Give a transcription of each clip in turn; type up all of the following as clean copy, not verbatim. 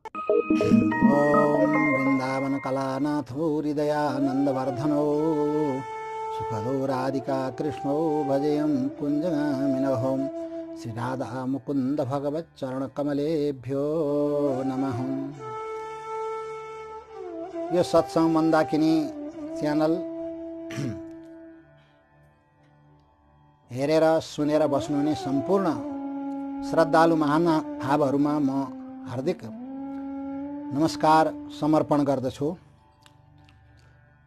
ओम वृंदावन कलानाथो हृदयानंदवर्धनो सुखदो राधिका कृष्णो भजेयं कुञ्जगामिनः श्री राधा मुकुंद भगवत चरण कमलेभ्यो नमः। यो सत्संग मन्दाकिनी च्यानल हेरेर सुनेर बस्नुहुने सम्पूर्ण श्रद्धालु महानुभावहरुमा म हार्दिक नमस्कार समर्पण गर्दछु।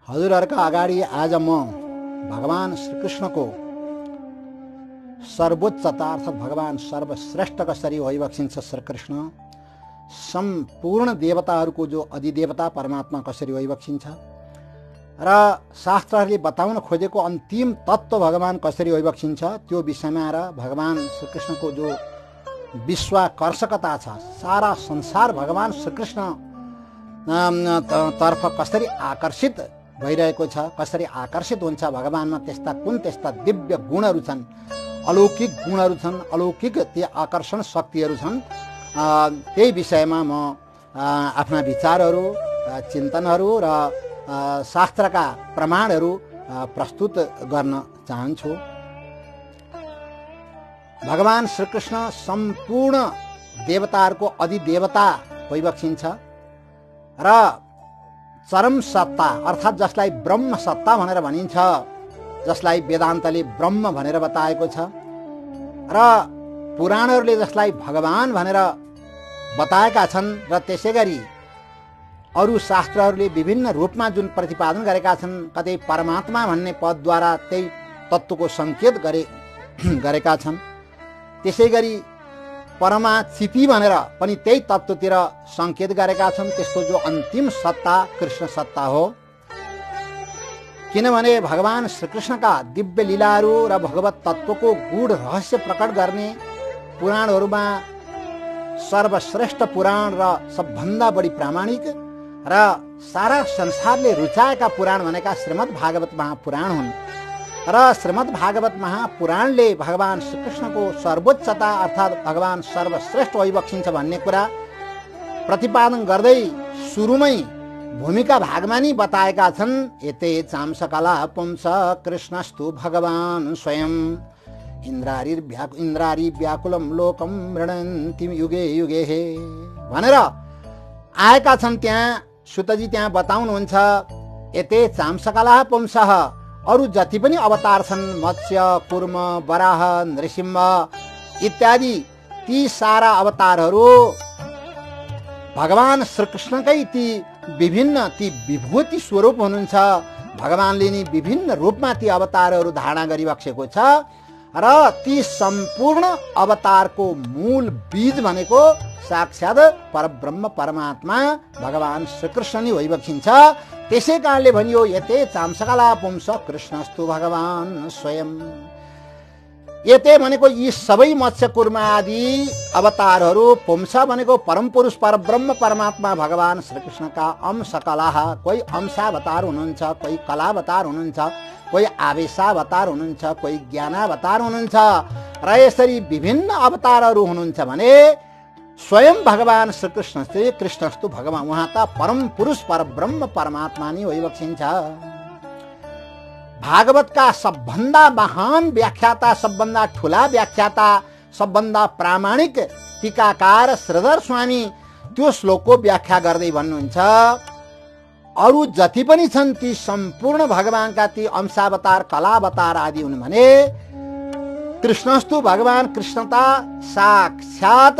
हजुरहरुका अगाडि आज म भगवान श्रीकृष्णको सर्वोच्चता अर्थात भगवान सर्वश्रेष्ठ कसरी भइबक्सिन्छ श्रीकृष्ण, सम्पूर्ण देवताहरूको जो अधिदेवता परमात्मा कसरी भइबक्सिन्छ र शास्त्रहरूले बताउन खोजेको अन्तिम तत्त्व भगवान कसरी भइबक्सिन्छ त्यो विषयमा आएर भगवान श्रीकृष्णको जो विश्वाकर्षकता छ, सारा संसार भगवान श्रीकृष्ण तर्फ कसरी आकर्षित भइरहेको छ, कसरी आकर्षित हुन्छ भगवानमा, त्यस्ता दिव्य गुणहरू छन्, अलौकिक गुणहरू छन्, अलौकिक ती आकर्षण शक्तिहरू छन्। त्यही विषयमा म आफ्ना विचारहरू, चिन्तनहरू र शास्त्रका प्रमाणहरू प्रस्तुत गर्न चाहन्छु। भगवान श्रीकृष्ण सम्पूर्ण देवताहरूको अधिदेवता भइबक्सिन्छ र चरम सत्ता अर्थात जसलाई ब्रह्म सत्ता भनेर भनिन्छ, जसलाई वेदान्तले ब्रह्म भनेर बताएको छ र पुराणहरूले जसलाई भगवान भनेर बताएका छन् र त्यसैगरी अरू शास्त्रहरूले विभिन्न रूपमा जुन प्रतिपादन गरेका छन्, कतै परमात्मा भन्ने पदद्वारा त्यही तत्त्वको संकेत गरेका छन्, त्यसैगरी परमाचिति भनेर पनि त्यही तत्त्वतिर संकेत गरेका छन्। त्यसको जो अन्तिम सत्ता कृष्ण सत्ता हो, किनभने भगवान श्रीकृष्णका दिव्य लीलाहरू र भगवत तत्त्वको गूढ रहस्य प्रकट गर्ने पुराणहरूमा सर्वश्रेष्ठ पुराण र सबभन्दा बढी प्रामाणिक र सारा संसारले रुचाएका पुराण भनेका श्रीमद् भागवत महापुराण हुन् र श्रीमद् भागवत महापुराणले भगवान श्रीकृष्णको सर्वोच्चता अर्थात् भगवान सर्वश्रेष्ठ भइबक्सिन्छ भन्ने कुरा प्रतिपादन गर्दै सुरुमै भूमिका भागमा नि बताएका छन्। एते चांसकला पुंस कृष्णस्तु भगवान स्वयं इन्द्रारी व्याकुलम लोकम मृणन्ति युगे युगे हे भनेर आएका छन्। त्यहाँ सुतजी त्यहाँ बताउनुहुन्छ, एते चांसकला पुंस, अरू जति पनि अवतार छन्, मत्स्य कुर्म वराह नृसिंह इत्यादि, ती सारा अवतारहरू भगवान श्रीकृष्णकै ती विभिन्न ती विभूति स्वरूप हुनुहुन्छ। भगवानले नि विभिन्न रूपमा ती अवतारहरू धारणा गरिबक्सेको छ र ती सम्पूर्ण अवतारको मूल बीज भनेको साक्षात परब्रह्म परमात्मा भगवान श्रीकृष्ण नै भइबक्सिन्छ। त्यसै कारणले भनियो यते चांसकला पुंस कृष्णस्तु भगवान स्वयं। यते भनेको यी सबै मत्स्य कुर्म आदि अवतारहरू, पुंस भनेको परम पुरुष परब्रह्म परमात्मा भगवान श्रीकृष्णका अंशकलाः, कोही अंशावतार हुनुहुन्छ, कोही कलावतार हुनुहुन्छ, कोही आवेशावतार हुनुहुन्छ, कोही ज्ञानावतार हुनुहुन्छ र यसरी विभिन्न अवतारहरू हुनुहुन्छ भने स्वयं भगवान श्रीकृष्ण चाहिँ कृष्णस्तु भगवान, उहाँ त परम पुरुष परब्रह्म परमात्मा नै भइबक्सिन्छ। भागवतका सबभन्दा महान व्याख्याता, सबभन्दा ठुला व्याख्याता, सबभन्दा प्रामाणिक टीकाकार श्रीधर स्वामी त्यो श्लोकको व्याख्या गर्दै भन्नुहुन्छ, अरू जति पनि छन् ती सम्पूर्ण भगवानका ती अंशावतार कलावतार आदि हुन् भने कृष्णस्तु भगवान कृष्णता साक्षात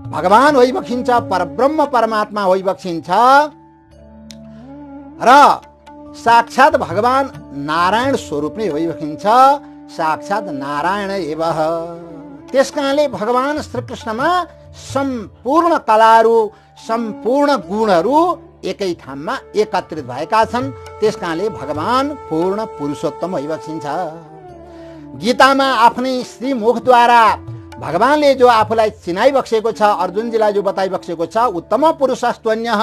भगवान भइबक्सिन्छ, परब्रह्म परमात्मा भइबक्सिन्छ र साक्षात भगवान नारायण स्वरूप नै भइबक्सिन्छ, साक्षात नारायण एव। त्यसकारणले भगवान श्रीकृष्णमा सम्पूर्ण कलाहरू, सम्पूर्ण गुणहरू एकै ठाउँमा एकत्रित भएका छन्। त्यसकारणले भगवान पूर्ण पुरुषोत्तम भइबक्सिन्छ। गीतामा आफ्नै श्रीमुखद्वारा भगवानले जो आफूलाई चिनाइबक्सेको छ, अर्जुनजीलाई जो बताइबक्सेको छ, उत्तम पुरुषस्त्वन्यः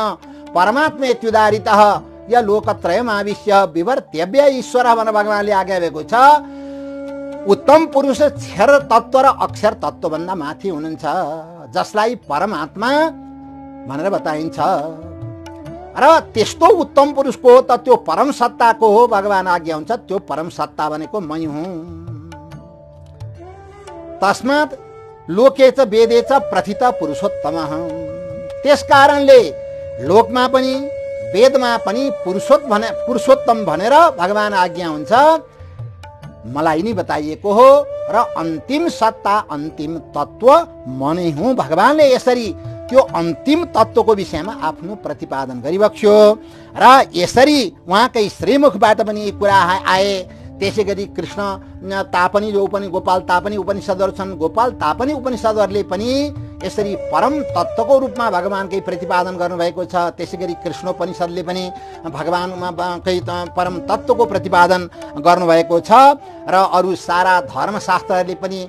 परमात्मेत्युदारितः या लोकत्रयमाविश्य विवर्त्यव्य ईश्वर भनेर भगवानले आज्ञा दिएको छ। उत्तम पुरुष क्षर तत्व र अक्षर तत्व भन्दा माथि हुनुहुन्छ, जसलाई परमात्मा भनेर बताइन्छ। र त्यस्तो उत्तम पुरुषको त त्यो परम सत्ताको हो भगवान आज्ञा हुन्छ। त्यो परम सत्ता भनेको मै हुँ। तस्मात् लोके च वेदे च प्रथित पुरुषोत्तमः। त्यस कारणले लोकमा पनि वेदमा पनि पुरुषोत्तम भनेर भगवान आज्ञा हुन्छ। मलाई नै बताइएको हो र अन्तिम सत्ता अन्तिम तत्व म नै हुँ। भगवानले यसरी त्यो अन्तिम तत्वको विषयमा आफ्नो प्रतिपादन गरिबक्स्यो र यसरी उहाँकै श्रीमुखबाट पनि यी कुरा आए। त्यसै गरी कृष्ण तापनि जो पनि गोपाल तापनि उपनिषदहरू छन्, गोपाल तापनि उपनिषदहरूले पनि यसरी परम तत्वको रूपमा भगवानकै प्रतिपादन गर्नुभएको छ। त्यसै गरी कृष्णोपनिषदले पनि भगवानकै परम तत्वको प्रतिपादन गर्नुभएको छ र अरू सारा धर्मशास्त्रहरूले पनि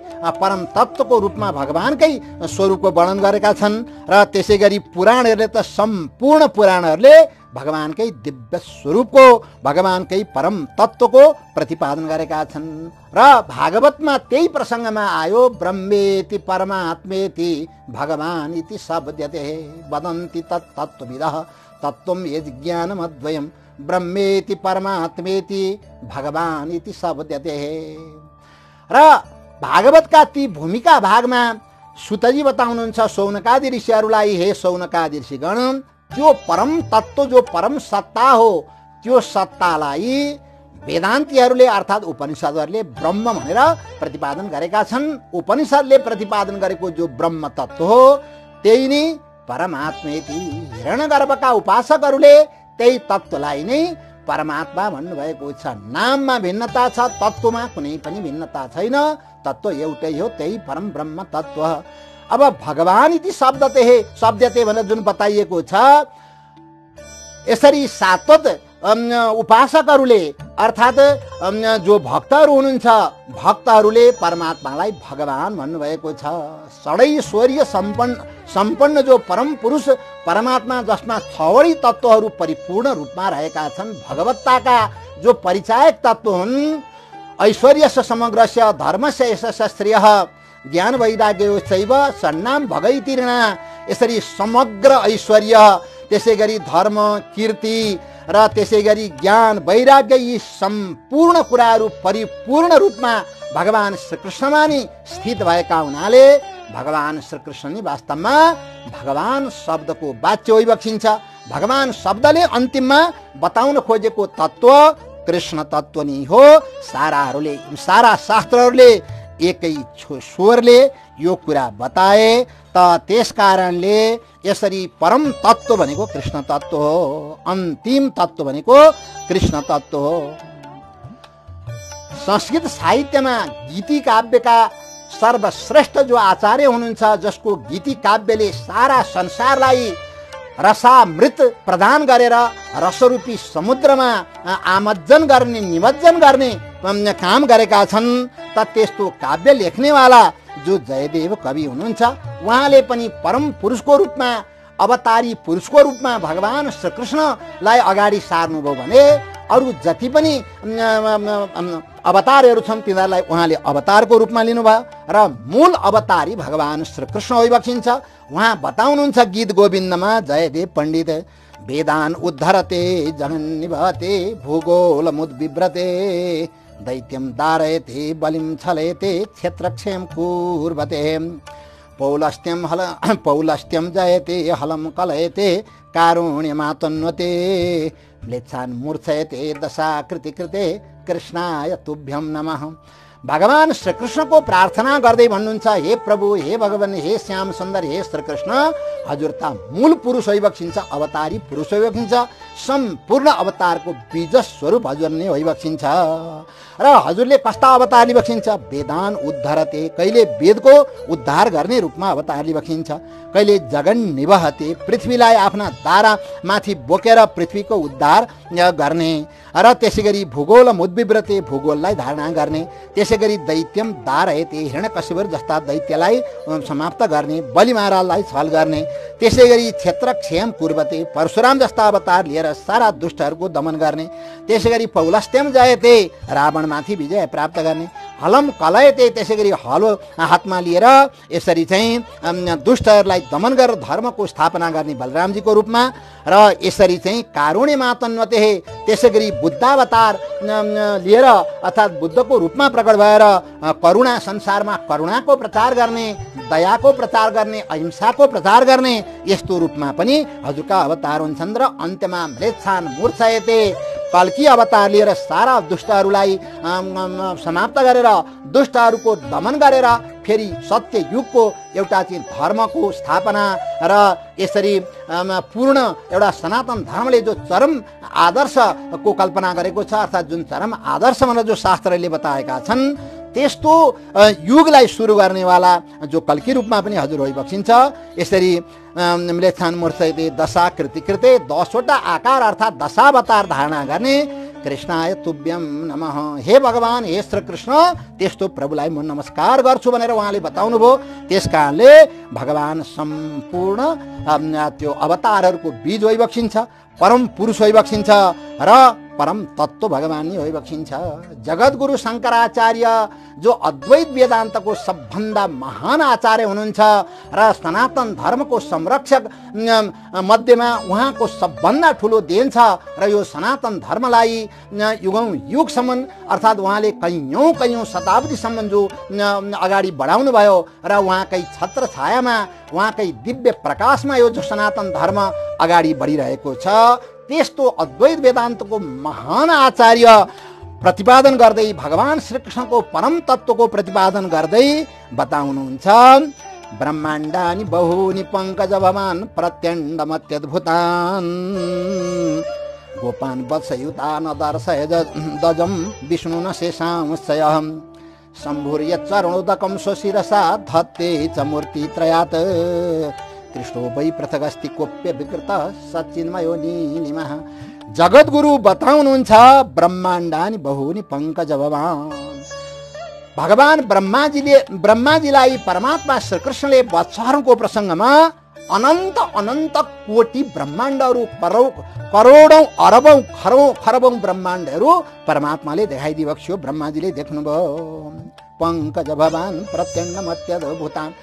परम तत्वको रूपमा भगवानकै स्वरूपको वर्णन गरेका छन्। र त्यसै गरी पुराणहरूले त सम्पूर्ण पुराणहरूले भगवानकै दिव्य स्वरूपको भगवानकै परम तत्वको प्रतिपादन गरेका छन्। र भागवतमा त्यही प्रसङ्गमा आयो, ब्रह्मेति परमात्मेति भगवान इति शब्दते वदन्ति तत्तत्त्वविदः तत्त्वं यज्ञानमद्वयम् ब्रह्मेति परमात्मेति भगवान इति शब्दते। र भागवतका ती भूमिका भागमा सुतजी बताउनुहुन्छ सौनकादि ऋषिहरूलाई, हे सौनकादि ऋषिगण, त्यो परम तत्व जो परम सत्ता हो त्यो सत्तालाई वेदान्तीहरूले अर्थात् उपनिषदहरूले ब्रह्म भनेर प्रतिपादन गरेका छन्। उपनिषदले प्रतिपादन गरेको जो ब्रह्म तत्व हो त्यही नै परमात्मेति। हिरण्यगर्भका उपासकहरूले त्यही तत्वलाई नै परमात्मा भन्नुभएको छ। नाममा भिन्नता छ, तत्वमा कुनै पनि भिन्नता छैन। तत्व एउटै हो, त्यही परम ब्रह्म तत्व। अब भगवान इति शब्दते भनेर जुन बताइएको छ, यसरी सात्वत उपासकहरूले अर्थात् जो भक्तहरू हुनुहुन्छ, भक्तहरूले परमात्मालाई भगवान भन्नुभएको छ। षडैश्वर्य सम्पन्न जो परम पुरुष परमात्मा, जसमा छवटै तत्त्वहरू परिपूर्ण रूपमा रहेका छन्, भगवत्ताका जो परिचायक तत्त्व हुन्, ऐश्वर्यस्य समग्रस्य धर्मस्य यशस्य श्रेयः ज्ञान वैराग्योश्चैव षण्णाम भगैतिर्णा। यसरी समग्र ऐश्वर्य, त्यसै गरी धर्म, कीर्ति र त्यसै गरी ज्ञान वैराग्य, यी सम्पूर्ण कुराहरू परिपूर्ण रूपमा भगवान श्रीकृष्णमा नै स्थित भएका हुनाले भगवान श्रीकृष्ण नै वास्तवमा भगवान शब्दको वाच्य होइबक्सिन्छ। भगवान शब्दले अन्तिममा बताउन खोजेको तत्व कृष्ण तत्व नै हो। सारा शास्त्रहरूले एकै स्वरले यो कुरा बताए। त त्यस कारणले यसरी परम तत्व भनेको कृष्ण तत्व हो, अन्तिम तत्व भनेको कृष्ण तत्व हो। संस्कृत साहित्यमा गीति काव्यका सर्वश्रेष्ठ जो आचार्य हुनुहुन्छ, जसको गीति काव्यले सारा संसारलाई रसामृत प्रदान गरेर रसरूपी समुद्रमा आमज्जन गर्ने, निमज्जन गर्ने काम गरेका छन्, त त्यस्तो काव्य लेख्नेवाला जो जयदेव कवि हुनुहुन्छ, उहाँले पनि परम पुरुषको रूपमा, अवतारी पुरुषको रूपमा भगवान श्रीकृष्णलाई अगाडि सार्नुभयो भने अरू जति पनि अवतारहरू छन् तिनीहरूलाई उहाँले अवतारको रूपमा लिनुभयो र मूल अवतारी भगवान श्रीकृष्ण होइबक्सिन्छ। उहाँ बताउनुहुन्छ गीत गोविन्दमा, जयदेव पण्डित, वेदान उद्धरते जगन्निभते भूगोलमुद्बिभ्रते दैत्यम दारयते बलिम छलयते क्षेत्रक्षेम कुर्वते पौलस्त्यम जयते हलम कलयते कारुण्यमातन्वते म्लेच्छान् मूर्छयते दशाकृति कृते कृष्णाय तुभ्यं नमः। भगवान श्रीकृष्णको प्रार्थना गर्दै भन्नुहुन्छ, हे प्रभु, हे भगवान, हे श्याम सुन्दर, हे श्रीकृष्ण, हजुर त मूल पुरुष होइबक्सिन्छ, अवतारी पुरुष होइबक्सिन्छ, सम्पूर्ण अवतारको बीज स्वरूप हजुर नै होइबक्सिन्छ। र हजुरले कस्ता अवतार लिबक्सिन्छ? वेदान उद्धरते, कहिले वेदको उद्धार गर्ने रूपमा अवतार लिबक्सिन्छ, कहिले जगन निवहते, पृथ्वीलाई आफ्ना दारा माथि बोकेर पृथ्वीको उद्धार गर्ने, र त्यसै गरी भूगोल मुद्बिभ्रते, भूगोललाई धारणा गर्ने, त्यसै गरी दैत्यम दारयते, हिरण्यकशिपुर जस्ता दैत्यलाई समाप्त गर्ने, बलि महाराजलाई छल गर्ने, त्यसै गरी क्षेत्रक्षेम कुर्वते परशुराम जस्ता अवतार लिएर सारा दुष्टहरूको दमन गर्ने, त्यसै गरी पौलस्त्यम जयते रावणमाथि विजय प्राप्त गर्ने, हलम कलयते त्यसै गरी हलो हातमा लिएर यसरी चाहिँ दुष्टहरूलाई दमन गरेर धर्मको स्थापना गर्ने बलरामजीको रूपमा, र यसरी चाहिँ कारुण्यमा तन्वते त्यसै गरी बुद्धावतार लिएर अर्थात् बुद्धको रूपमा प्रकट भएर करुणा संसारमा करुणाको प्रचार गर्ने, दयाको प्रचार गर्ने, अहिंसाको प्रचार गर्ने यस्तो रूपमा पनि हजुरका अवतार हुन्छन्। र अन्त्यमा म्लेच्छान् मूर्छयते कल्की अवतार लिएर सारा दुष्टहरूलाई समाप्त गरेर दुष्टहरूको दमन गरेर फेरि सत्य युगको एउटा चाहिँ धर्मको स्थापना र यसरी पूर्ण एउटा सनातन धर्मले जो चरम आदर्शको कल्पना गरेको छ, अर्थात् जुन चरम आदर्श भनेर जो शास्त्रले बताएका छन् त्यस्तो युगलाई सुरु गर्नेवाला जो कल्की रूपमा पनि हजुर भइबक्सिन्छ। यसरी म्लेच्छान् मूर्छयते दशाकृति कृते 10वटा आकार अर्थात् दशावतार धारणा गर्ने कृष्णाय तुभ्यम नमः, हे भगवान हे श्री कृष्ण त्यस्तो प्रभुलाई म नमस्कार गर्छु भनेर उहाँले बताउनु भयो। त्यस कारणले भगवान सम्पूर्ण त्यो अवतारहरूको बीज होइबक्सिन्छ, परम पुरुष होइबक्सिन्छ र परम तत्व भगवान नै होइबक्सिन्छ। जगद्गुरु शङ्कराचार्य जो अद्वैत वेदान्तको सबभन्दा महान आचार्य हुनुहुन्छ र सनातन धर्मको संरक्षक मध्येमा उहाँको सबभन्दा ठुलो देन छ र यो सनातन धर्मलाई युगौं युगसम्म अर्थात् उहाँले कैयौं शताब्दीसम्म जो अगाडि बढाउनु भयो र उहाँकै छत्र छायामा उहाँकै दिव्य प्रकाशमा यो जो सनातन धर्म अगाडि बढिरहेको छ, त्यस्तो अद्वैत वेदान्तको महान आचार्य प्रतिपादन गर्दै भगवान श्रीकृष्णको परम तत्त्वको प्रतिपादन गर्दै बताउनुहुन्छ। ब्रह्माण्डानि बहूनि पङ्कज भवान् प्रत्यण्डमत्यद्भुतान् गोपान् वत्सयुतान् दर्शय दजं विष्णु न शेषांशयः शम्भुर्यच्चरणोदकं स्वशिरसा धत्ते च मूर्तित्रयात् कृष्णो वै पृथगस्ति कोप्य विकृत सच्चिन्मयो नीलिमः। जगद्गुरु बताउनुहुन्छ ब्रह्माण्डानि बहूनि पङ्कज भवान्, भगवान ब्रह्माजीलाई परमात्मा श्रीकृष्णले वत्सहरूको प्रसङ्गमा अनन्त अनन्त कोटि ब्रह्माण्डहरू करोडौं अरबौं खरबौं ब्रह्माण्डहरू परमात्माले देखाइदिएको थियो, ब्रह्माजीले देख्नुभयो। पङ्कज भवान् प्रत्यण्डमत्यद्भुतान्,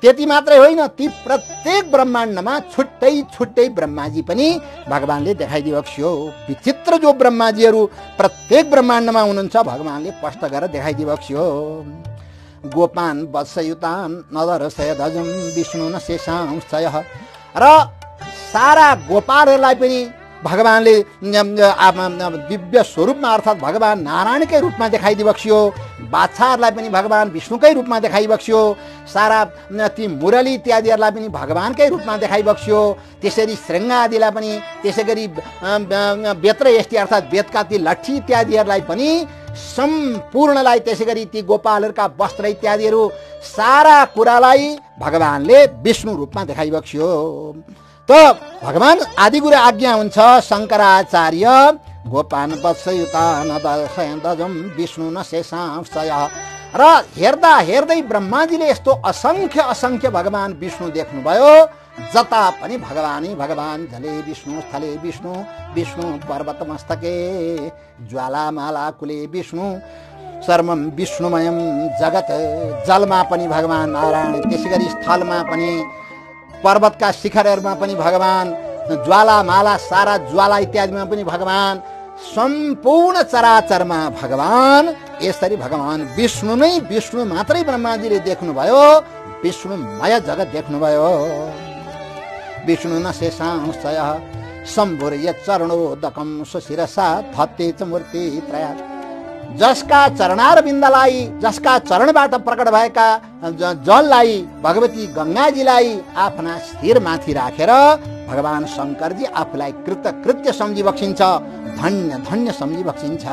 त्यति मात्रै होइन ती प्रत्येक ब्रह्माण्डमा छुट्टै छुट्टै ब्रह्माजी पनि भगवानले देखाइदिएको थियो। विचित्र जो ब्रह्माजीहरू प्रत्येक ब्रह्माण्डमा हुनुहुन्छ भगवानले स्पष्ट गरेर देखाइदिएको थियो। गोपान् वत्सयुतान् नदर्शय धजं विष्णु न शेषांशयः, र सारा गोपालहरूलाई पनि भगवानले दिव्य स्वरूपमा अर्थात् भगवान नारायणकै रूपमा देखाइदिएको थियो। बाछाहरूलाई पनि भगवान विष्णुकै रूपमा देखाइएको थियो। सारा ती मुरली इत्यादिहरूलाई पनि भगवानकै रूपमा देखाइएको थियो। त्यसरी श्रृङ्ग आदिलाई पनि, त्यसै गरी बेत्र यष्टि अर्थात् बेतका ती लट्ठी इत्यादिहरूलाई पनि सम्पूर्णलाई, त्यसै गरी ती गोपालहरूका वस्त्र इत्यादिहरू सारा कुरालाई भगवानले विष्णु रूपमा देखाइएको थियो। त भगवान आदिगुरु आज्ञा हुन्छ शङ्कराचार्य गोपान् वत्सयुतान् दजं विष्णु न शेषांशयः, र हेर्दा हेर्दै ब्रह्माजीले यस्तो असङ्ख्य असङ्ख्य भगवान विष्णु देख्नुभयो। जता पनि भगवानै भगवान, जले विष्णु स्थले विष्णु विष्णु पर्वत मस्तके ज्वालामाला कुले विष्णु सर्वं विष्णुमयं जगत, जलमा पनि भगवान नारायण, त्यसै गरी स्थलमा पनि पर्वतका शिखरहरूमा पनि भगवान, ज्वालामाला सारा ज्वाला इत्यादिमा पनि भगवान, सम्पूर्ण चराचरमा भगवान, यसरी भगवान विष्णु नै विष्णु मात्रै ब्रह्माजीले देख्नुभयो, विष्णुमय जगत देख्नुभयो। विष्णु न शेषांशयः शम्भुर्यच्चरणोदकं स्वशिरसा धत्ते च मूर्तित्रयात्, जसका चरणारविन्दलाई, जसका चरणबाट प्रकट भएका जललाई भगवती गङ्गाजीलाई आफ्ना शिरमाथि राखेर भगवान शङ्करजी आफूलाई कृतकृत्य सम्झिबक्सिन्छ, धन्य धन्य सम्झिबक्सिन्छ।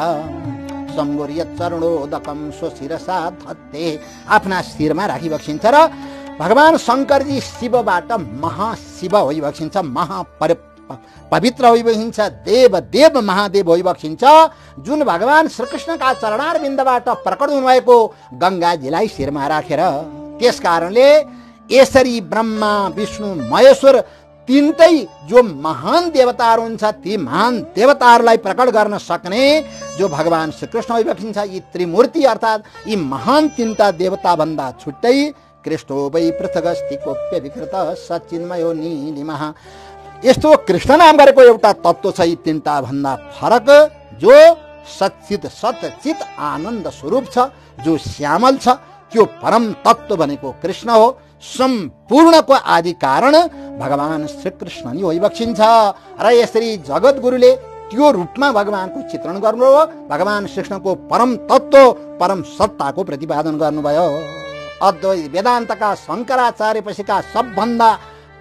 शम्भुर्यच्चरणोदकं स्वशिरसा धत्ते, आफ्ना शिरमा राखिबक्सिन्छ र भगवान शङ्करजी शिवबाट महाशिव होइबक्सिन्छ, पवित्र होइबक्सिन्छ, देव देव महादेव होइबक्सिन्छ। जुन भगवान श्रीकृष्णका चरणारविन्दबाट प्रकट हुनुभएको गङ्गाजीलाई शिरमा राखेर, त्यस कारणले यसरी ब्रह्मा विष्णु महेश्वर तीनटै जो महान देवताहरू हुन्छ ती महान देवताहरूलाई प्रकट गर्न सक्ने जो भगवान श्रीकृष्ण भइबक्सिन्छ। यी त्रिमूर्ति अर्थात् यी महान तीनटा देवता भन्दा छुट्टै कृष्णो वै पृथगस्ति कोप्य विकृत सचिन्मयो नीलिमः। यस्तो कृष्ण नाम गरेको एउटा तत्त्व छ यी तीनटा भन्दा फरक, जो सच्चित सतचित आनन्द स्वरूप छ, जो श्यामल छ, त्यो परम तत्त्व भनेको कृष्ण हो। सम्पूर्णको आदि कारण भगवान श्रीकृष्ण नि भइबक्सिन्छ र यसरी जगद्गुरुले त्यो रूपमा भगवानको चित्रण गर्नुभयो। भगवान श्रीकृष्णको परम तत्त्व परम सत्ताको प्रतिपादन गर्नुभयो। अद्वैत वेदान्तका शङ्कराचार्य पछिका सबभन्दा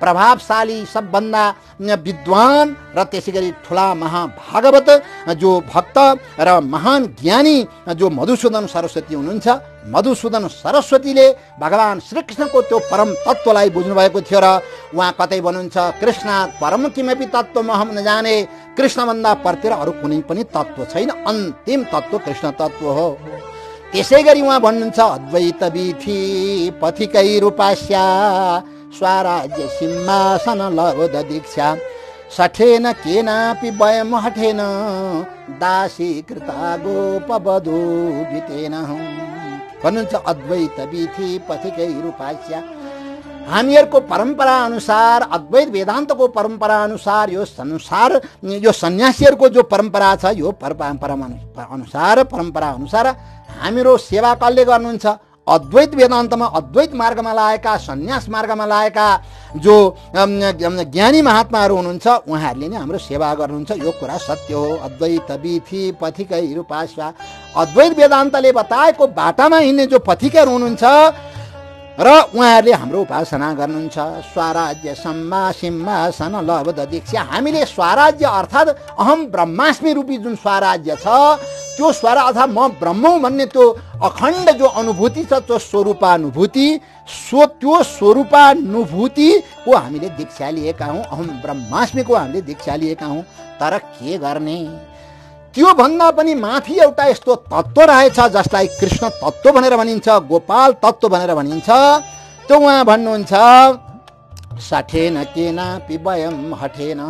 प्रभावशाली, सबभन्दा विद्वान र त्यसै गरी ठुला महाभागवत जो भक्त र महान ज्ञानी जो मधुसूदन सरस्वती हुनुहुन्छ। मधुसूदन सरस्वतीले भगवान श्रीकृष्णको त्यो परम तत्त्वलाई बुझ्नु भएको थियो र उहाँ कतै भन्नुहुन्छ, कृष्णात् परम किमपि तत्त्वमहं न जाने, कृष्णभन्दा परतिर अरू कुनै पनि तत्त्व छैन, अन्तिम तत्त्व कृष्ण तत्त्व हो। त्यसै गरी उहाँ भन्नुहुन्छ, अद्वैत वीथि पथिकैरुपास्या स्वराज्य सिंहासन लब्ध दीक्षा सठेन केनापि वयम हठेन दासी कृता गोपवधू बितेन भन्नुहुन्छ। अद्वैत वीथि पथिकैरुपास्या, हामीहरूको परम्परा अनुसार, अद्वैत वेदान्तको परम्परा अनुसार, यो संसार यो सन्यासीहरूको जो परम्परा छ, यो परम्परा अनुसार हामीहरू सेवा कसले गर्नुहुन्छ? अद्वैत वेदान्तमा अद्वैत मार्गमा लागेका, सन्यास मार्गमा लागेका जो ज्ञानी महात्माहरू हुनुहुन्छ उहाँहरूले नै हाम्रो सेवा गर्नुहुन्छ। यो कुरा सत्य हो। अद्वैत वीथि पथिकैरुपास्या, अद्वैत वेदान्तले बताएको बाटामा हिँड्ने जो पथिकहरू हुनुहुन्छ र उहाँहरूले हाम्रो उपासना गर्नुहुन्छ। स्वराज्य सिंहासन लब्ध दीक्षा, हामीले स्वराज्य अर्थात् अहम ब्रह्मास्मि रूपी जुन स्वराज्य छ, त्यो स्वरा अर्थात् म ब्रह्म हुँ भन्ने त्यो अखण्ड जो अनुभूति छ, त्यो स्वरूपानुभूति, त्यो स्वरूपानुभूतिको हामीले दीक्षा लिएका हौँ। अहम ब्रह्मास्मिको हामीले दीक्षा लिएका हौँ। तर के गर्ने, त्यो भन्दा पनि माथि एउटा यस्तो तत्त्व रहेछ जसलाई कृष्ण तत्त्व भनेर भनिन्छ, गोपाल तत्त्व भनेर भनिन्छ। त्यो उहाँ भन्नुहुन्छ, सठेन केनापि वयम हठेन,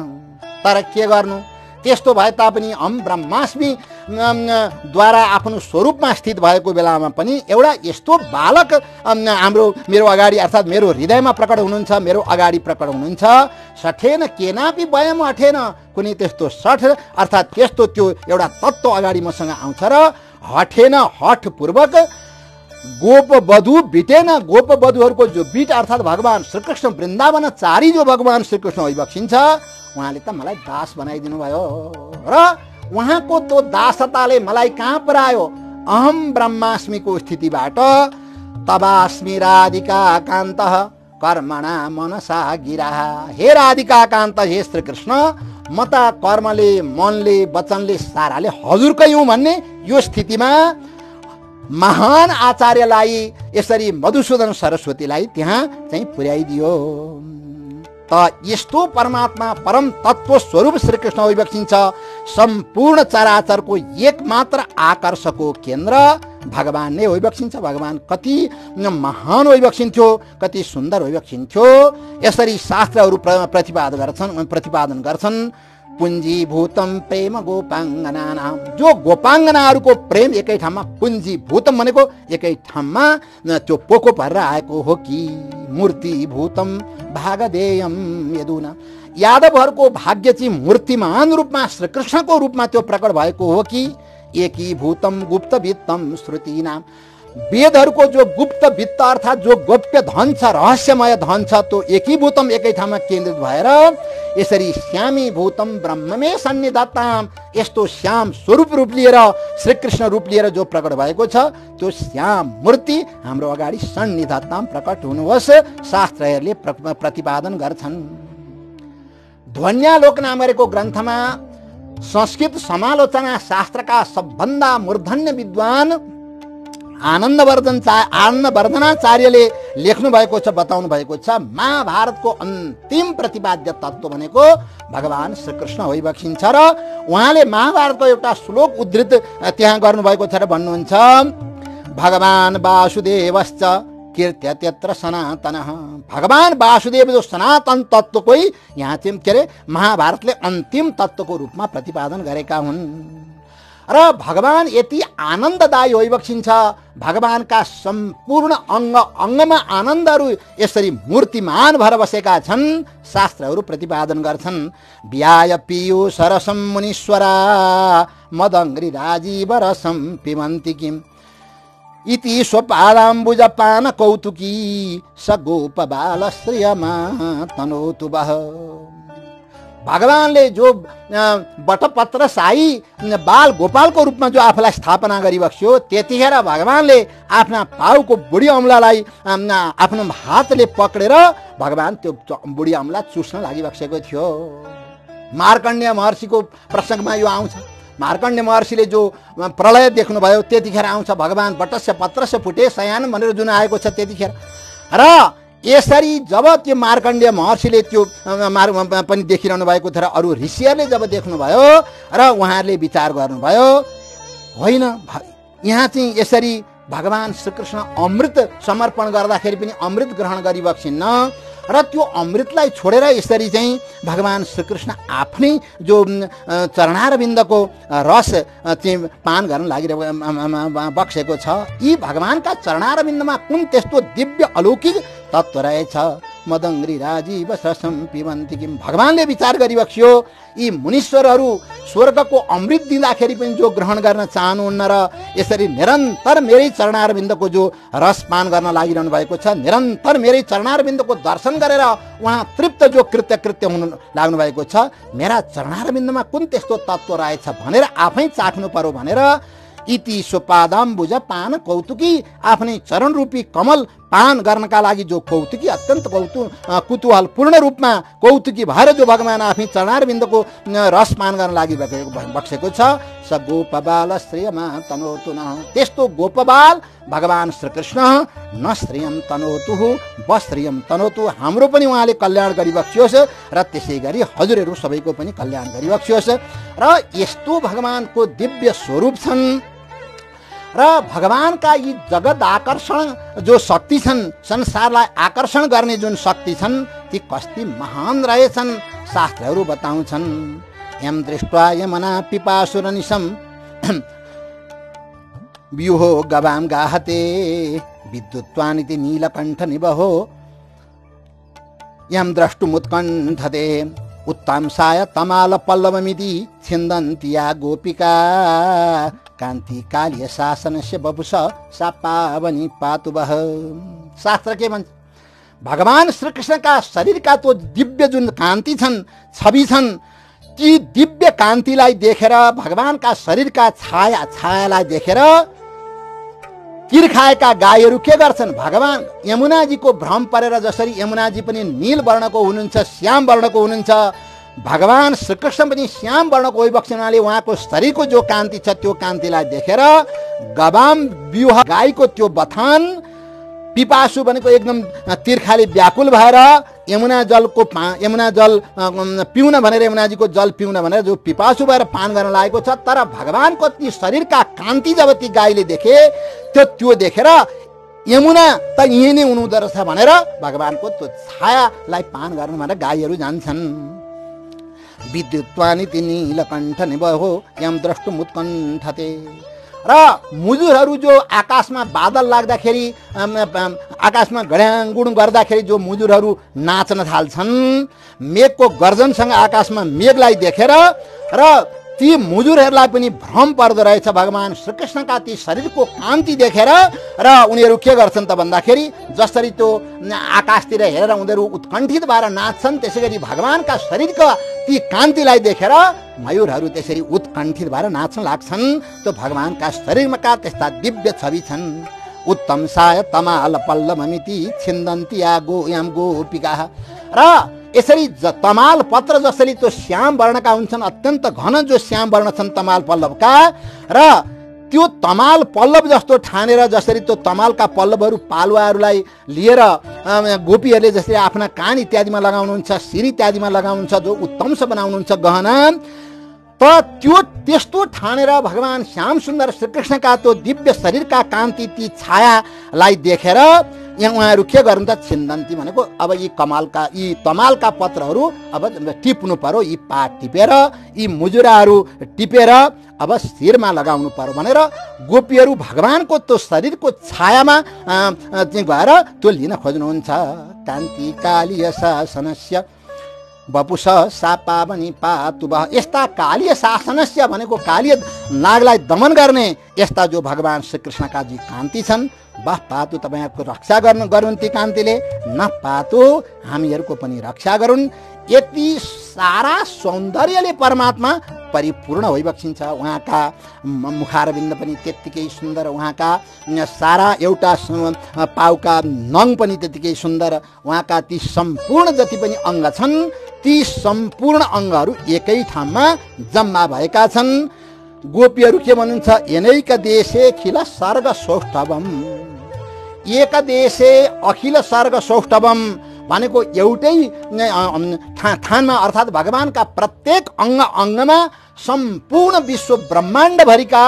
तर के गर्नु, त्यस्तो भए तापनि अहम ब्रह्मास्मि द्वारा आफ्नो स्वरूपमा स्थित भएको बेलामा पनि एउटा यस्तो बालक मेरो अगाडि अर्थात् मेरो हृदयमा प्रकट हुनुहुन्छ, मेरो अगाडि प्रकट हुनुहुन्छ। सठेन केनापि वयम हठेन, कुनै त्यस्तो सठ अर्थात् त्यस्तो त्यो एउटा तत्त्व अगाडि मसँग आउँछ र हठेन हठपूर्वक गोपवधू बिटेन, गोपवधूहरूको जो बिट अर्थात् भगवान श्रीकृष्ण वृन्दावन चारी जो भगवान श्रीकृष्ण भइबक्सिन्छ, उहाँले त मलाई दास बनाइदिनु भयो र उहाँको त्यो दासताले मलाई कहाँ पुर्यायो? अहम ब्रह्मास्मिको स्थितिबाट तबास्मि राधिका कान्त कर्मणा मनसा गिरा। हे राधिका कान्त, हे श्रीकृष्ण, म त कर्मले, मनले, वचनले, साराले हजुरकै हुँ भन्ने यो स्थितिमा महान आचार्यलाई यसरी मधुसूदन सरस्वतीलाई त्यहाँ चाहिँ पुर्याइदियो। त यस्तो परमात्मा परम तत्त्व स्वरूप श्रीकृष्ण भइबक्सिन्छ। सम्पूर्ण चराचरको एकमात्र आकर्षकको केन्द्र भगवान नै भइबक्सिन्छ। भगवान कति महान भइबक्सिन्थ्यो, कति सुन्दर भइबक्सिन्थ्यो, यसरी शास्त्रहरू प्रतिपादन गर्छन्। पुञ्जीभूतम प्रेम गोपाङ्गनानाम, जो गोपाङ्गनाहरूको प्रेम एकै ठाउँमा, पुञ्जीभूतम भनेको एकै ठाउँमा त्यो पोको भएर आएको हो कि मूर्तिभूतम भागधेयम यदुना, यादवहरूको भाग्य चाहिँ मूर्तिमान रूपमा श्रीकृष्णको रूपमा त्यो प्रकट भएको हो कि एकीभूतम गुप्त वित्तम श्रुतिनाम, वेदहरूको जो गुप्त वित्त अर्थात् जो गोप्य धन छ, रहस्यमय धन छ, त्यो एकीभूतम एकै ठाउँमा केन्द्रित भएर यसरी श्यामी भूतम ब्रह्ममे सन्निधत्ताम, यस्तो श्याम स्वरूप रूप लिएर श्रीकृष्ण रूप लिएर जो प्रकट भएको छ, त्यो श्याम मूर्ति हाम्रो अगाडि सन्निधत्ताम प्रकट हुनुहोस्, शास्त्रहरूले प्रतिपादन गर्छन्। ध्वन्यालोक नाम गरेको ग्रन्थमा संस्कृत समालोचना शास्त्रका सबभन्दा मूर्धन्य विद्वान आनन्दवर्धनाचार्यले लेख्नु भएको छ, बताउनु भएको छ, महाभारतको अन्तिम प्रतिपाद्य तत्त्व भनेको भगवान श्रीकृष्ण भइबक्सिन्छ र उहाँले महाभारतको एउटा श्लोक उद्धृत त्यहाँ गर्नुभएको छ र भन्नुहुन्छ, भगवान वासुदेवश्च कीर्त्य त्यत्र सनातनः। भगवान वासुदेव जो सनातन तत्त्वकै यहाँ चाहिँ के अरे महाभारतले अन्तिम तत्त्वको रूपमा प्रतिपादन गरेका हुन्। र भगवान यति आनन्ददायी होइबक्सिन्छ, भगवानका सम्पूर्ण अङ्गमा आनन्दहरू यसरी मूर्तिमान भएर बसेका छन्। शास्त्रहरू प्रतिपादन गर्छन्, व्याय पियो सरसं मुनीश्वरा मदङ्ग्रि राजीव रसं पिबन्ति किम् इति स्वपादाम्बुजपान कौतुकी स गोपबाल श्रियमा तनोतु वः। भगवानले जो बटपत्र शाही बाल गोपालको रूपमा जो आफूलाई स्थापना गरिबक्स्यो, त्यतिखेर भगवानले आफ्ना पाउको बुढी अमलालाई आफ्नो हातले पक्रेर भगवान त्यो बुढी अमला चुस्न लागिबक्सेको थियो। मार्कण्डेय महर्षिको प्रसङ्गमा यो आउँछ। मार्कण्डेय महर्षिले जो प्रलय देख्नुभयो त्यतिखेर आउँछ, भगवान बटस्य पत्रस्य फुटे शयान भनेर जुन आएको छ त्यतिखेर। र यसरी जब त्यो मार्कण्डेय महर्षिले त्यो पनि देखिरहनु भएको थियो र अरू ऋषिहरूले जब देख्नुभयो र उहाँहरूले विचार गर्नुभयो, होइन यहाँ चाहिँ यसरी भगवान श्रीकृष्ण अमृत समर्पण गर्दाखेरि पनि अमृत ग्रहण गरिबक्सिन्न र त्यो अमृतलाई छोडेर यसरी चाहिँ भगवान श्रीकृष्ण आफ्नै जो चरणारविन्दको रस चाहिँ पान गर्न लागिबक्सेको छ। यी भगवानका चरणारविन्दमा कुन त्यस्तो दिव्य अलौकिक तत्त्व रहेछ। मदङ्ग्रि राजीव रसं पिबन्ति किम्। भगवानले विचार गरिबक्स्यो, यी मुनीश्वरहरू स्वर्गको अमृत दिँदाखेरि पनि जो ग्रहण गर्न चाहनुहुन्न र यसरी निरन्तर मेरै चरणारविन्दको जो रस पान गर्न लागिरहनु भएको छ, निरन्तर मेरै चरणारविन्दको दर्शन गरेर उहाँ तृप्त जो कृत्य हुनु लाग्नु भएको छ, मेरा चरणारविन्दमा कुन त्यस्तो तत्त्व रहेछ भनेर आफै चाख्नु पर्यो भनेर इति स्वपादाम्बुज पान कौतुकी, आफ्नै चरण रूपी कमल पान गर्नका लागि जो कौतुकी अत्यन्त कुतूहल पूर्ण रूपमा कौतुकी भएर जो भगवान आफ्नै चरणारविन्दको रस पान गर्न लागि बक्सेको छ, स गोपबाल श्रेयमा तनोतु न। त्यस्तो गोपबाल भगवान श्रीकृष्ण न श्रेयम तनोतु वश्रेयम तनोतु। हाम्रो पनि उहाँले कल्याण गरिबक्सियोस् र त्यसै गरी हजुरहरू सबैको पनि कल्याण गरिबक्सियोस्। र यस्तो भगवानको दिव्य स्वरूप छन् र भगवानका यी जगत आकर्षण जो शक्ति छन्, संसारलाई आकर्षण गर्ने जुन शक्ति छन्, ती कस्ति महान रहेछन् शास्त्रहरू बताउँछन्। यम दृष्ट्वा यमना पिपासुरनिशम व्यूहो गवाम गाहते विद्युत्वानिति नीलकण्ठ निबहो यम द्रष्टुमुत्कण्ठते उत्तांसाय तमाल पल्लवमिति छिन्दन्ति या गोपिका कान्ति कालिय शासनस्य बपुष सा पावनी पातु वः। शास्त्र के भन्छ, भगवान श्रीकृष्णका शरीरका तो दिव्य जुन कान्ति छन्, छवि छन्, ती दिव्य कान्तिलाई देखेर भगवानका शरीरका छायालाई देखेर तिर्खाएका गाईहरू के गर्छन्, भगवान यमुनाजीको भ्रम परेर जसरी यमुनाजी पनि नील वर्णको हुनुहुन्छ, श्याम वर्णको हुनुहुन्छ, भगवान श्रीकृष्ण पनि श्याम वर्णको होइबक्सिनाले उहाँको शरीरको जो कान्ति छ त्यो कान्तिलाई देखेर गवाम व्यूह गाईको त्यो बथान पिपासु भनेको एकदम तिर्खाले व्याकुल भएर यमुना जल पिउन भनेर यमुनाजीको जल पिउन भनेर जो पिपासु भएर पान गर्न लागेको छ। तर भगवानको ती शरीरका कान्ति जब ती गाईले देखे त्यो देखेर यमुना त यही नै हुनुहुँदो रहेछ भनेर भगवानको त्यो छायालाई पान गर्न भनेर गाईहरू जान्छन्। विद्युत्वानिति नीलकण्ठ निबहो यम द्रष्टुमुत्कण्ठते। र मुजुरहरू जो आकाशमा बादल लाग्दाखेरि आकाशमा घड्याङगुङ गर्दाखेरि जो मुजुरहरू नाच्न थाल्छन्, मेघको गर्जनसँग आकाशमा मेघलाई देखेर र ती मुजुरहरूलाई पनि भ्रम पर्दो रहेछ भगवान श्रीकृष्णका ती शरीरको कान्ति देखेर र उनीहरू के गर्छन् त भन्दाखेरि जसरी त्यो आकाशतिर हेरेर उनीहरू उत्कण्ठित भएर नाच्छन्, त्यसै गरी भगवानका शरीरका ती कान्तिलाई देखेर मयूरहरू त्यसरी उत्कण्ठित भएर नाच्न लाग्छन्। त्यो भगवानका शरीरमा त्यस्ता दिव्य छवि छन्। उत्तम साय तमाल पल्लवमिति छिन्दन्ति या गोपिका। र यसरी तमाल पत्र जसरी त्यो श्याम वर्णका हुन्छन्, अत्यन्त घन जो श्याम वर्ण छन् तमाल पल्लवका, र त्यो तमाल पल्लव जस्तो ठानेर जसरी त्यो तमालका पल्लवहरू पालुवाहरूलाई लिएर गोपीहरूले जसरी आफ्ना कान इत्यादिमा लगाउनुहुन्छ, शिर इत्यादिमा लगाउनुहुन्छ, जो उत्तम बनाउनुहुन्छ गहना, त त्यो त्यस्तो ठानेर भगवान श्याम सुन्दर श्रीकृष्णका त्यो दिव्य शरीरका कान्ति ती छायालाई देखेर यहाँ उहाँहरू के गर्नु त छिन्दन्ती भनेको अब यी तमालका पत्रहरू अब टिप्नु पर्यो, यी पात टिपेर यी मुजुराहरू टिपेर अब शिरमा लगाउनु पर्यो भनेर गोपीहरू भगवानको त्यो शरीरको छायामा चाहिँ गएर त्यो लिन खोज्नुहुन्छ। कान्ति कालीय शासनस्य वपुष सापावनी पातुब, यस्ता कालीय शासनस्य भनेको कालीय नागलाई दमन गर्ने यस्ता जो भगवान श्री कृष्णका जी कान्ति छन्, वाह पातु तपाईँहरूको रक्षा गरून् ती कान्तिले, न पातु हामीहरूको पनि रक्षा गरून्। यति सारा सौन्दर्यले परमात्मा परिपूर्ण भइबक्सिन्छ। उहाँका मुखारविन्द पनि त्यत्तिकै सुन्दर, उहाँका सारा एउटा पाउका नङ पनि त्यत्तिकै सुन्दर, उहाँका ती सम्पूर्ण जति पनि अङ्ग छन् ती सम्पूर्ण अङ्गहरू एकै ठाउँमा जम्मा भएका छन्। गोपीहरू के भन्नुहुन्छ, एनैक देशे खिल सर्ग सौष्ठवम, एक देशे अखिल सर्ग सौष्ठवम भनेको एउटै थानमा अर्थात् भगवानका प्रत्येक अङ्गमा सम्पूर्ण विश्व ब्रह्माण्डभरिका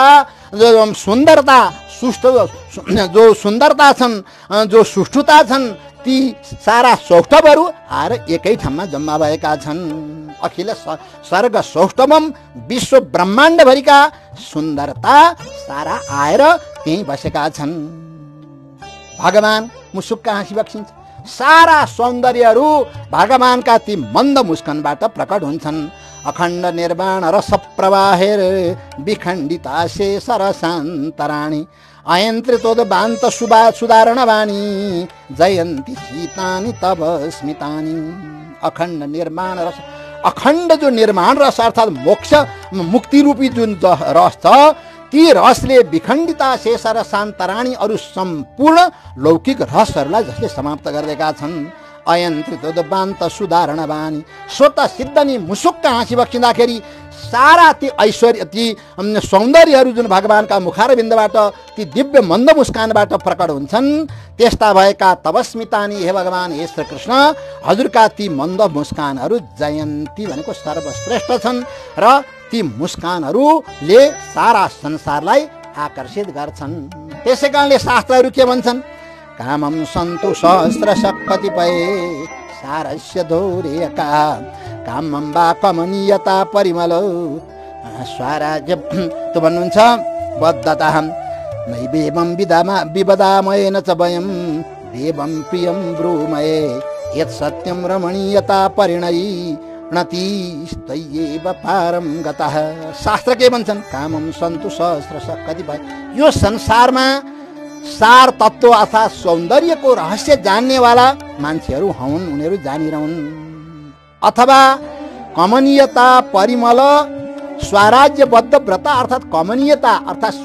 जो सुन्दरता जो सुन्दरता छन्, जो सुष्ठुता छन्, ती सारा सौष्ठवहरू आएर एकै ठाउँमा जम्मा भएका छन्। अखिल सर्ग सौष्ठवम, विश्व ब्रह्माण्डभरिका सुन्दरता सारा आएर त्यहीँ बसेका छन्। भगवान मुसुक्क हाँसी बक्सिन्छ। सारा सौन्दर्यहरू भगवानका ती मन्द मुस्कानबाट प्रकट हुन्छन्। अखण्ड निर्वाण रस प्रवाहेर विखण्डिता शेष रसान्तराणी अयन्त्रितोद्भान्त सुधारण वाणी जयन्ती सीतानि तव स्मितानि। अखण्ड निर्माण रस, अखण्ड जो निर्माण रस अर्थात् मोक्ष मुक्ति रूपी जुन रस छ ती रसले विखण्डिता शेष रसान्तराणी अरू सम्पूर्ण लौकिक रसहरूलाई जसले समाप्त गरिदिएका छन्। अयन्त्रितोद्भान्त सुधारण वाणी, स्वत सिद्ध नि मुसुक्क हाँसी बक्सिँदाखेरि सारा ती ऐश्वर्य ती सौन्दर्यहरू जुन भगवानका मुखारविन्दबाट ती दिव्य मन्द मुस्कानबाट प्रकट हुन्छन्, त्यस्ता भएका तवस्मितानी हे भगवान हे श्री कृष्ण हजुरका ती मन्द मुस्कानहरू जयन्ती भनेको सर्वश्रेष्ठ छन् र ती मुस्कानहरूले सारा संसारलाई आकर्षित गर्छन्। त्यसै कारणले शास्त्रहरू के भन्छन्, कामम सन्तु सहस्र कतिपय सारस्य धौर्यका कामम वा कमनीयता परिमल स्वराज्य त भन्नुहुन्छ। बद्धताहं नैवेवं विवदामयेन च वयं देवं प्रियं ब्रूमये यत् सत्यं रमणीयता परिणयी नतिस्तयेव पारम गतः। शास्त्र के भन्छन्, कामम सन्तु सहस्र कतिपय, यो संसारमा सार तत्व अर्थात् सौन्दर्यको रहस्य जान्नेवाला मान्छेहरू हुन्, उनीहरू जानिरहन्। अथवा कमनीयता परिमल स्वराज्यबद्ध व्रत अर्थात् कमनीयता अर्थात्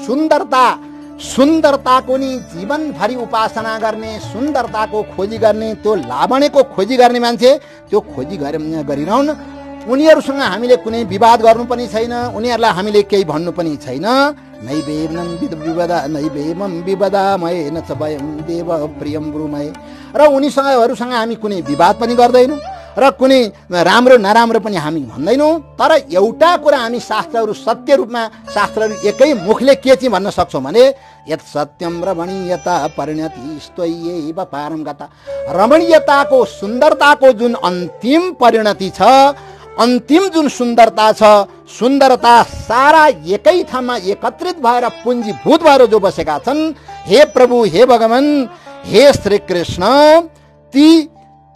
सुन्दरताको नि जीवनभरि उपासना गर्ने, सुन्दरताको खोजी गर्ने, त्यो लावण्यको खोजी गर्ने मान्छे त्यो खोजी गरिरहन्। उनीहरूसँग हामीले कुनै विवाद गर्नु पनि छैन, उनीहरूलाई हामीले केही भन्नु पनि छैन। नैवेवं विवदामयेन च वयं देव प्रियं ब्रूमये, र उनीहरूसँग हामी कुनै विवाद पनि गर्दैनौँ र कुनै राम्रो नराम्रो पनि हामी भन्दैनौँ। तर एउटा कुरा हामी शास्त्रहरू सत्य रूपमा शास्त्रहरू एकै मुखले के चाहिँ भन्न सक्छौँ भने यत् सत्यम रमणीयता परिणति स्त्वय्यैव पारम गता, रमणीयताको सुन्दरताको जुन अन्तिम परिणति छ, अन्तिम जुन सुन्दरता छ, सुन्दरता सारा एकै ठाउँमा एकत्रित भएर पुञ्जीभूत भएर जो बसेका छन्, हे प्रभु हे भगवान हे श्री कृष्ण,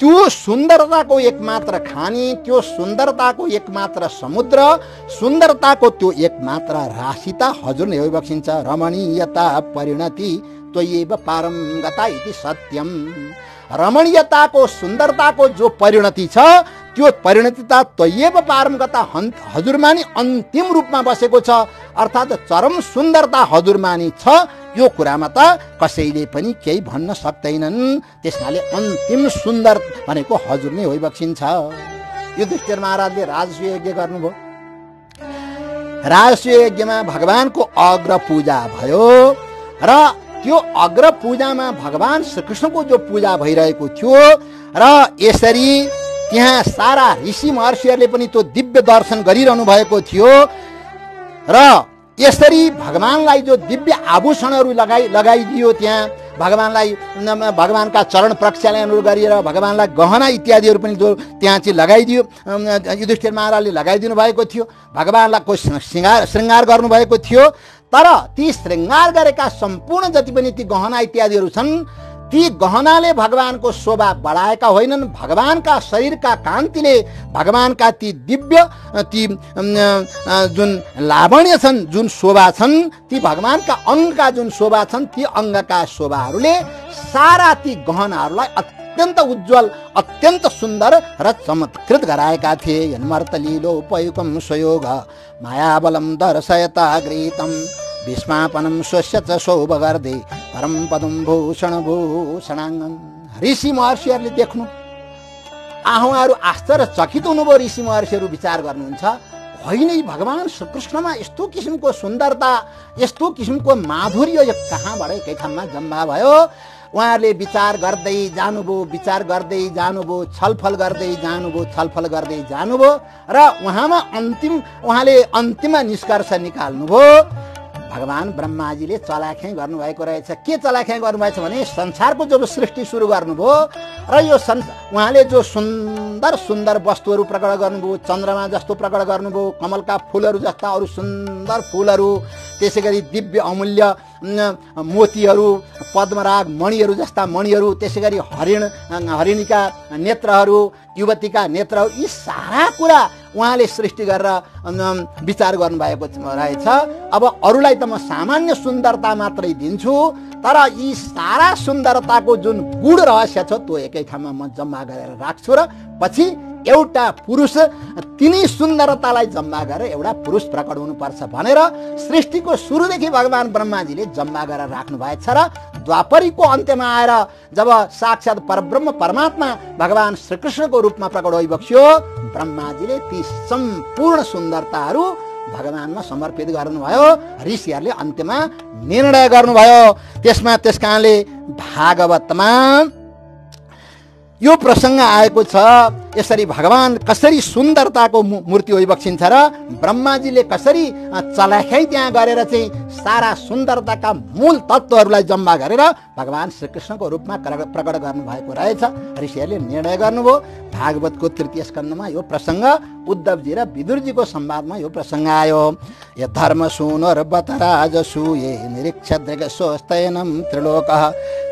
त्यो सुन्दरताको एकमात्र खानी, त्यो सुन्दरताको एकमात्र समुद्र, सुन्दरताको त्यो एकमात्र राशिता हजुर नै बक्सिन्छ। रमणीयता परिणति त्वयैव पारम गता इति सत्यम। रमणीयताको सुन्दरताको जो परिणति छ त्यो परिणतिता त्वयैव पारम गता हजुरमा नि अन्तिम रूपमा बसेको छ, अर्थात् चरम सुन्दरता हजुरमा नि छ। यो कुरामा त कसैले पनि केही भन्न सक्दैनन्। त्यसकारणले अन्तिम सुन्दर भनेको हजुर नै होइबक्सिन्छ। युधिष्ठिर महाराजले राजसूय यज्ञ गर्नुभयो। राजसूय यज्ञमा भगवानको अग्र पूजा भयो र त्यो अग्र पूजामा भगवान श्रीकृष्णको जो पूजा भइरहेको थियो र यसरी त्यहाँ सारा ऋषि महर्षिहरूले पनि त्यो दिव्य दर्शन गरिरहनु भएको थियो र यसरी भगवानलाई जो दिव्य आभूषणहरू लगाइदियो त्यहाँ भगवानका चरण प्रक्षालनहरू गरिएर भगवानलाई गहना इत्यादिहरू पनि जो त्यहाँ चाहिँ लगाइदियो, युधिष्ठिर महाराजले लगाइदिनु भएको थियो, भगवानलाई को श्रृङ्गार गर्नुभएको थियो। तर ती श्रृङ्गार गरेका सम्पूर्ण जति पनि ती गहना इत्यादिहरू छन्, ती गहनाले भगवानको शोभा बढाएका होइनन्। भगवानका शरीरका कान्तिले भगवानका ती दिव्य ती जुन लावण्य छन्, जुन शोभा छन्, ती भगवानका अङ्गका जुन शोभा छन्, ती अङ्गका शोभाहरूले सारा ती गहनाहरूलाई अत्यन्त उज्जवल, अत्यन्त सुन्दर र चमत्कृत गराएका थिए। यन्मर्तलीलोपयुकं स्वयोग मायाबलं दर्शयता गृहीतं विस्मापनं स्वस्य च शोभगर्दे परम पदम भूषण भूषणाङ्गम। ऋषि महर्षिहरूले देख्नु, उहाँहरू आश्चर्यचकित हुनुभयो। ऋषि महर्षिहरू विचार गर्नुहुन्छ, होइन भगवान श्रीकृष्णमा यस्तो किसिमको सुन्दरता, यस्तो किसिमको माधुर्य यो कहाँबाट एकै ठाउँमा जम्मा भयो। उहाँहरूले विचार गर्दै जानुभयो, छलफल गर्दै जानुभयो र उहाँले अन्तिममा निष्कर्ष निकाल्नुभयो। भगवान ब्रह्माजीले चलाख्याइ गर्नुभएको रहेछ। के चलाख्याइ गर्नुभएछ भने संसारको जब सृष्टि सुरु गर्नुभयो र यो उहाँले जो सुन्दर सुन्दर वस्तुहरू प्रकट गर्नुभयो, चन्द्रमा जस्तो प्रकट गर्नुभयो, कमलका फुलहरू जस्ता अरू सुन्दर फुलहरू, त्यसै गरी दिव्य अमूल्य मोतीहरू, पद्मराग मणिहरू जस्ता मणिहरू, त्यसै गरी हरिणीका नेत्रहरू, युवतीका नेत्रहरू, यी सारा कुरा उहाँले सृष्टि गरेर विचार गर्नुभएको रहेछ। अब अरूलाई त म सामान्य सुन्दरता मात्रै दिन्छु, तर यी सारा सुन्दरताको जुन गूढ रहस्य छ त्यो एकै ठाउँमा म जम्मा गरेर राख्छु र पछि एउटा पुरुष तिनी सुन्दरतालाई जम्मा गरेर एउटा पुरुष प्रकट हुनुपर्छ भनेर सृष्टिको सुरुदेखि भगवान ब्रह्माजीले जम्मा गरेर राख्नु भएछ। र द्वापरीको अन्त्यमा आएर जब साक्षात् परब्रह्म परमात्मा भगवान श्रीकृष्णको रूपमा प्रकट भइबक्स्यो, ब्रह्माजीले ती सम्पूर्ण सुन्दरताहरू भगवानमा समर्पित गर्नुभयो। ऋषिहरूले अन्त्यमा निर्णय गर्नुभयो। त्यस कारणले भागवतमा यो प्रसङ्ग आएको छ। यसरी भगवान कसरी सुन्दरताको मूर्ति होइबक्सिन्छ र ब्रह्माजीले कसरी चलाख्याइ त्यहाँ गरेर चाहिँ सारा सुन्दरताका मूल तत्त्वहरूलाई जम्मा गरेर भगवान श्रीकृष्णको रूपमा प्रकट गर्नुभएको रहेछ। ऋषिहरूले निर्णय गर्नुभयो। भागवतको तृतीय स्कन्धमा यो प्रसङ्ग उद्धवजी र विदुरजीको संवादमा यो प्रसङ्ग आयो। य धर्म सूनोर्बत राजसूये निरीक्षद्रग स्वस्तयनं त्रिलोकः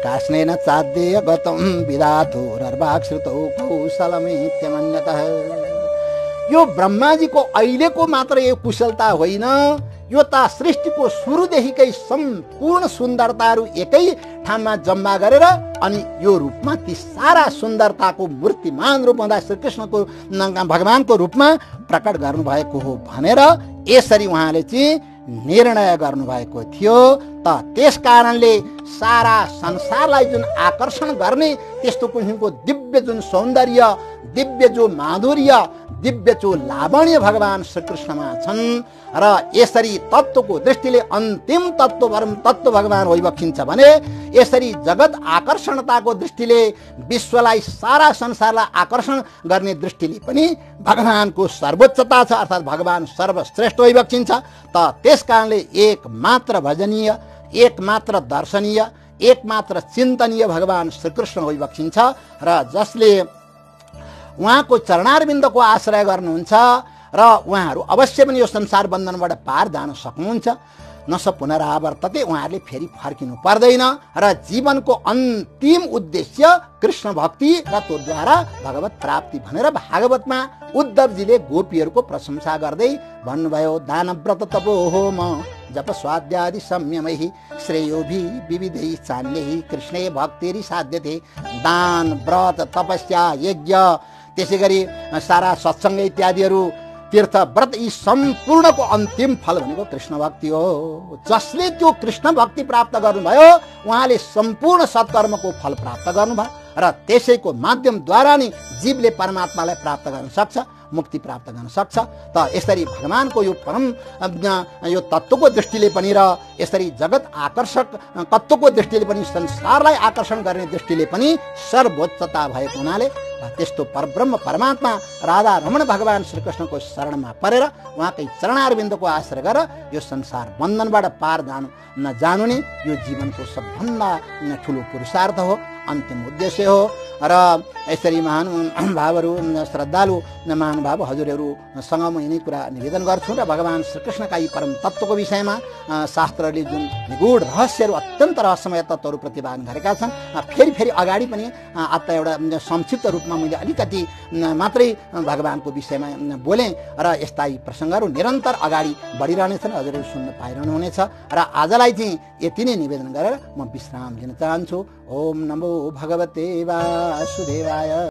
कास्नेन चाद्येय गतं विधातुरर्वाक्श्रुतौ कौशलमित्यमन्यतः। यो ब्रह्माजीको अहिलेको मात्र यो कुशलता होइन, यो त सृष्टिको सुरुदेखिकै सम्पूर्ण सुन्दरताहरू एकै ठाउँमा जम्मा गरेर अनि यो रूपमा ती सारा सुन्दरताको मूर्तिमान रूप हुँदा श्रीकृष्णको भगवानको रूपमा प्रकट गर्नुभएको हो भनेर यसरी उहाँले चाहिँ निर्णय गर्नुभएको थियो। त त्यस कारणले सारा संसारलाई जुन आकर्षण गर्ने त्यस्तो किसिमको दिव्य जुन सौन्दर्य, दिव्य जो माधुर्य, दिव्य जो लावण्य भगवान श्रीकृष्णमा छन् र यसरी तत्त्वको दृष्टिले अन्तिम तत्त्व परम तत्त्व भगवान होइबक्सिन्छ भने यसरी जगत आकर्षणताको दृष्टिले विश्वलाई सारा संसारलाई आकर्षण गर्ने दृष्टिले पनि भगवानको सर्वोच्चता छ, अर्थात् भगवान सर्वश्रेष्ठ होइबक्सिन्छ। त त्यस कारणले एकमात्र भजनीय, एकमात्र दर्शनीय, एकमात्र चिन्तनीय भगवान श्रीकृष्ण होइबक्सिन्छ र जसले उहाँको चरणारविन्दको आश्रय गर्नुहुन्छ र उहाँहरू अवश्य पनि यो संसार बन्धनबाट पार जान सक्नुहुन्छ। नस पुनरावर्तते, उहाँहरूले फेरि फर्किनु पर्दैन र जीवनको अन्तिम उद्देश्य कृष्ण भक्ति र तद्वारा भगवत प्राप्ति भनेर भागवतमा उद्धवजीले गोपीहरूको प्रशंसा गर्दै भन्नुभयो। दानव्रत तपो होम जप स्वाध्यादि संयमैः श्रेयोभि विविधैः चान्यैः कृष्णे भक्तिरि साध्यते। दान, व्रत, तपस्या, यज्ञ, त्यसै गरी सारा सत्सङ्ग इत्यादिहरू, तीर्थ, व्रत, यी सम्पूर्णको अन्तिम फल भनेको कृष्ण भक्ति हो। जसले त्यो कृष्ण भक्ति प्राप्त गर्नुभयो उहाँले सम्पूर्ण सत्कर्मको फल प्राप्त गर्नुभयो र त्यसैको माध्यमद्वारा नै जीवले परमात्मालाई प्राप्त गर्न सक्छ, मुक्ति प्राप्त गर्न सक्छ। त यसरी भगवानको यो परम यो तत्त्वको दृष्टिले पनि र यसरी जगत आकर्षक तत्त्वको दृष्टिले पनि संसारलाई आकर्षण गर्ने दृष्टिले पनि सर्वोच्चता भएको हुनाले त्यस्तो परब्रह्म परमात्मा राधा रमण भगवान श्रीकृष्णको शरणमा परेर उहाँकै चरणारविन्दको आश्रय गरेर यो संसार बन्धनबाट पार जानु नै यो जीवनको सबभन्दा ठुलो पुरुषार्थ हो, अन्तिम उद्देश्य हो। र यसरी महानुभावहरू श्रद्धालु महानुभाव हजुरहरूसँग म यिनै कुरा निवेदन गर्छु र भगवान श्रीकृष्णका यी परम तत्त्वको विषयमा शास्त्रले जुन निगूढ रहस्यहरू अत्यन्त रहस्यमय तत्त्वहरू प्रतिपादन गरेका छन्, फेरि अगाडि पनि आता एउटा संक्षिप्त रूपमा मैले अलिकति मात्रै भगवानको विषयमा बोलेँ र यस्ता यी प्रसङ्गहरू निरन्तर अगाडि बढिरहनेछन्, हजुरहरू सुन्न पाइरहनुहुनेछ। र आजलाई चाहिँ यति नै निवेदन गरेर म विश्राम लिन चाहन्छु। ओम नमो भगवते वासुदेवाय।